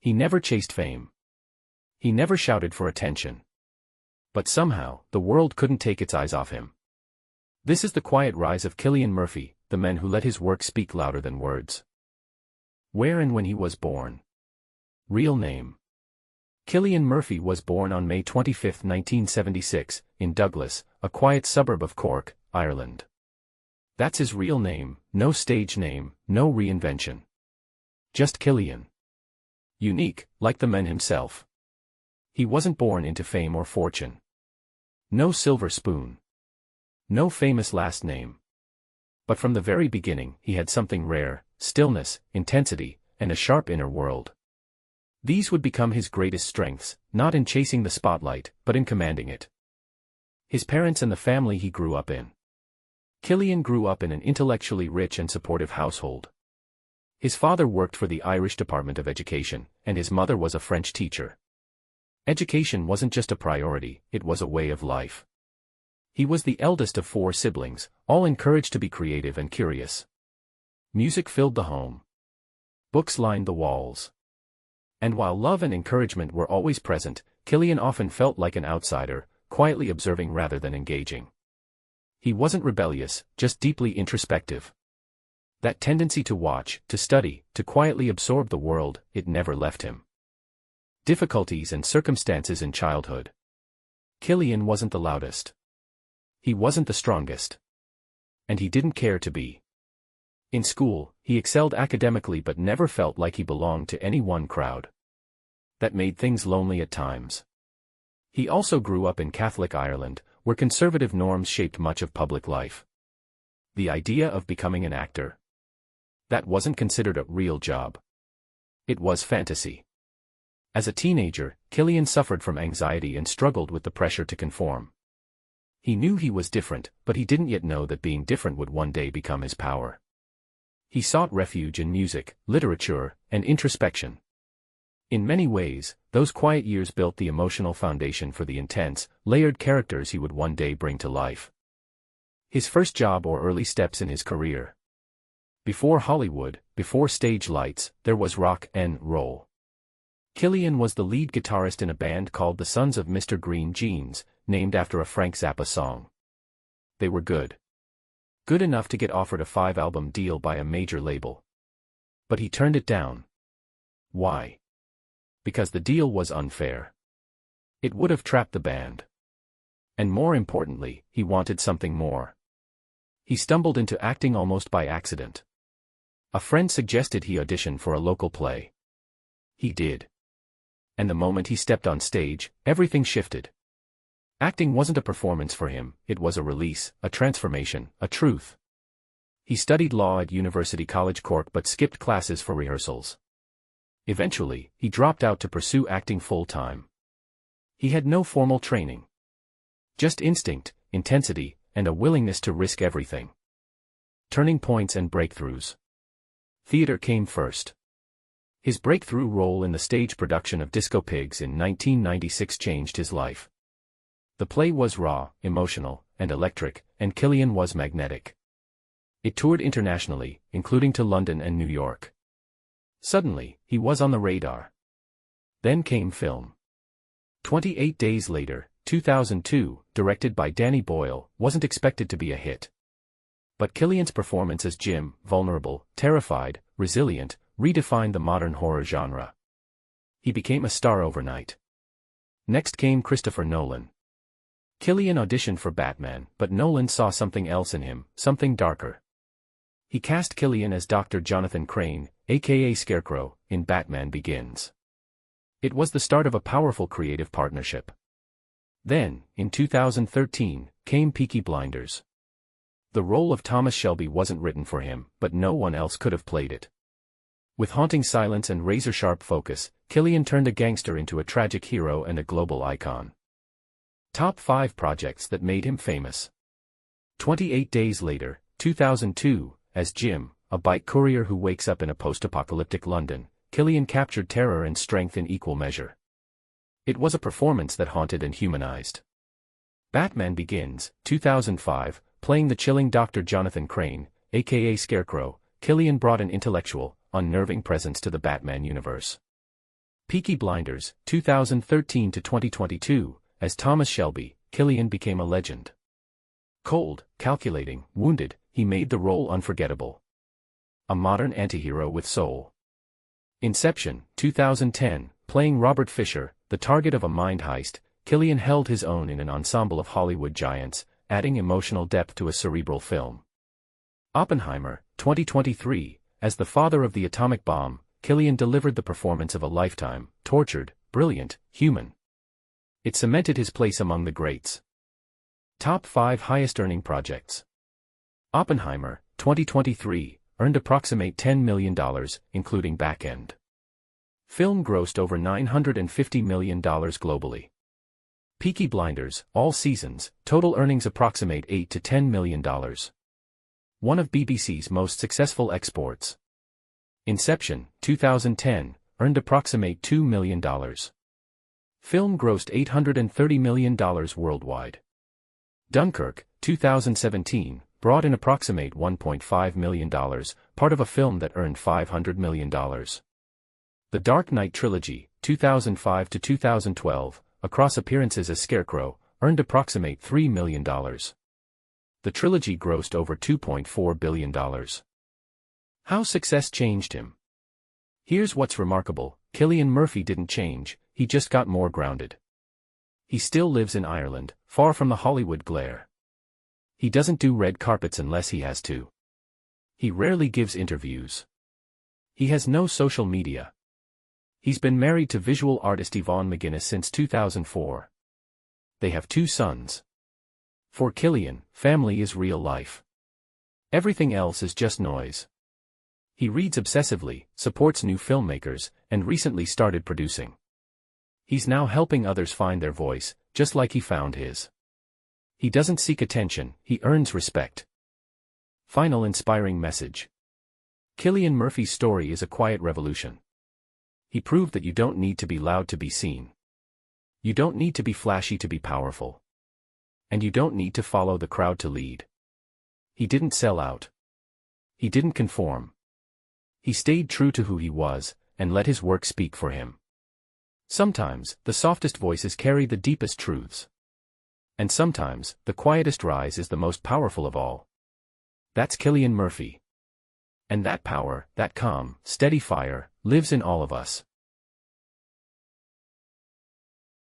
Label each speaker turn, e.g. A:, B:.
A: He never chased fame. He never shouted for attention. But somehow, the world couldn't take its eyes off him. This is the quiet rise of Cillian Murphy, the man who let his work speak louder than words. Where and when he was born. Real name. Cillian Murphy was born on May 25, 1976, in Douglas, a quiet suburb of Cork, Ireland. That's his real name, no stage name, no reinvention. Just Cillian. Unique, like the man himself. He wasn't born into fame or fortune. No silver spoon. No famous last name. But from the very beginning he had something rare: stillness, intensity, and a sharp inner world. These would become his greatest strengths, not in chasing the spotlight, but in commanding it. His parents and the family he grew up in. Cillian grew up in an intellectually rich and supportive household. His father worked for the Irish Department of Education, and his mother was a French teacher. Education wasn't just a priority, it was a way of life. He was the eldest of 4 siblings, all encouraged to be creative and curious. Music filled the home. Books lined the walls. And while love and encouragement were always present, Cillian often felt like an outsider, quietly observing rather than engaging. He wasn't rebellious, just deeply introspective. That tendency to watch, to study, to quietly absorb the world, it never left him. Difficulties and circumstances in childhood. Cillian wasn't the loudest. He wasn't the strongest. And he didn't care to be. In school, he excelled academically but never felt like he belonged to any one crowd. That made things lonely at times. He also grew up in Catholic Ireland, where conservative norms shaped much of public life. The idea of becoming an actor. That wasn't considered a real job. It was fantasy. As a teenager, Cillian suffered from anxiety and struggled with the pressure to conform. He knew he was different, but he didn't yet know that being different would one day become his power. He sought refuge in music, literature, and introspection. In many ways, those quiet years built the emotional foundation for the intense, layered characters he would one day bring to life. His first job or early steps in his career. Before Hollywood, before stage lights, there was rock and roll. Cillian was the lead guitarist in a band called the Sons of Mr. Green Jeans, named after a Frank Zappa song. They were good. Good enough to get offered a 5-album deal by a major label. But he turned it down. Why? Because the deal was unfair. It would have trapped the band. And more importantly, he wanted something more. He stumbled into acting almost by accident. A friend suggested he audition for a local play. He did. And the moment he stepped on stage, everything shifted. Acting wasn't a performance for him, it was a release, a transformation, a truth. He studied law at University College Cork but skipped classes for rehearsals. Eventually, he dropped out to pursue acting full-time. He had no formal training. Just instinct, intensity, and a willingness to risk everything. Turning points and breakthroughs. Theater came first. His breakthrough role in the stage production of Disco Pigs in 1996 changed his life. The play was raw, emotional, and electric, and Cillian was magnetic. It toured internationally, including to London and New York. Suddenly, he was on the radar. Then came film. 28 Days Later, 2002, directed by Danny Boyle, wasn't expected to be a hit. But Cillian's performance as Jim, vulnerable, terrified, resilient, redefined the modern horror genre. He became a star overnight. Next came Christopher Nolan. Cillian auditioned for Batman, but Nolan saw something else in him, something darker. He cast Cillian as Dr. Jonathan Crane, aka Scarecrow, in Batman Begins. It was the start of a powerful creative partnership. Then, in 2013, came Peaky Blinders. The role of Thomas Shelby wasn't written for him, but no one else could have played it. With haunting silence and razor-sharp focus, Cillian turned a gangster into a tragic hero and a global icon. Top 5 projects that made him famous. 28 Days Later, 2002, as Jim, a bike courier who wakes up in a post-apocalyptic London, Cillian captured terror and strength in equal measure. It was a performance that haunted and humanized. Batman Begins, 2005, playing the chilling Dr. Jonathan Crane, aka Scarecrow, Cillian brought an intellectual, unnerving presence to the Batman universe. Peaky Blinders, 2013 to 2022, as Thomas Shelby, Cillian became a legend. Cold, calculating, wounded, he made the role unforgettable. A modern antihero with soul. Inception, 2010, playing Robert Fisher, the target of a mind heist, Cillian held his own in an ensemble of Hollywood giants, adding emotional depth to a cerebral film. Oppenheimer, 2023, as the father of the atomic bomb, Cillian delivered the performance of a lifetime, tortured, brilliant, human. It cemented his place among the greats. Top 5 highest earning projects. Oppenheimer, 2023, earned approximate $10 million, including back-end. Film grossed over $950 million globally. Peaky Blinders, all seasons, total earnings approximate $8 to $10 million. One of BBC's most successful exports. Inception, 2010, earned approximate $2 million. Film grossed $830 million worldwide. Dunkirk, 2017, brought in approximate $1.5 million, part of a film that earned $500 million. The Dark Knight trilogy, 2005 to 2012, across appearances as Scarecrow, earned approximate $3 million. The trilogy grossed over $2.4 billion. How success changed him. Here's what's remarkable: Cillian Murphy didn't change, he just got more grounded. He still lives in Ireland, far from the Hollywood glare. He doesn't do red carpets unless he has to. He rarely gives interviews. He has no social media. He's been married to visual artist Yvonne McGuinness since 2004. They have 2 sons. For Cillian, family is real life. Everything else is just noise. He reads obsessively, supports new filmmakers, and recently started producing. He's now helping others find their voice, just like he found his. He doesn't seek attention, he earns respect. Final inspiring message. Cillian Murphy's story is a quiet revolution. He proved that you don't need to be loud to be seen. You don't need to be flashy to be powerful. And you don't need to follow the crowd to lead. He didn't sell out. He didn't conform. He stayed true to who he was, and let his work speak for him. Sometimes, the softest voices carry the deepest truths. And sometimes, the quietest rise is the most powerful of all. That's Cillian Murphy. And that power, that calm, steady fire, lives in all of us.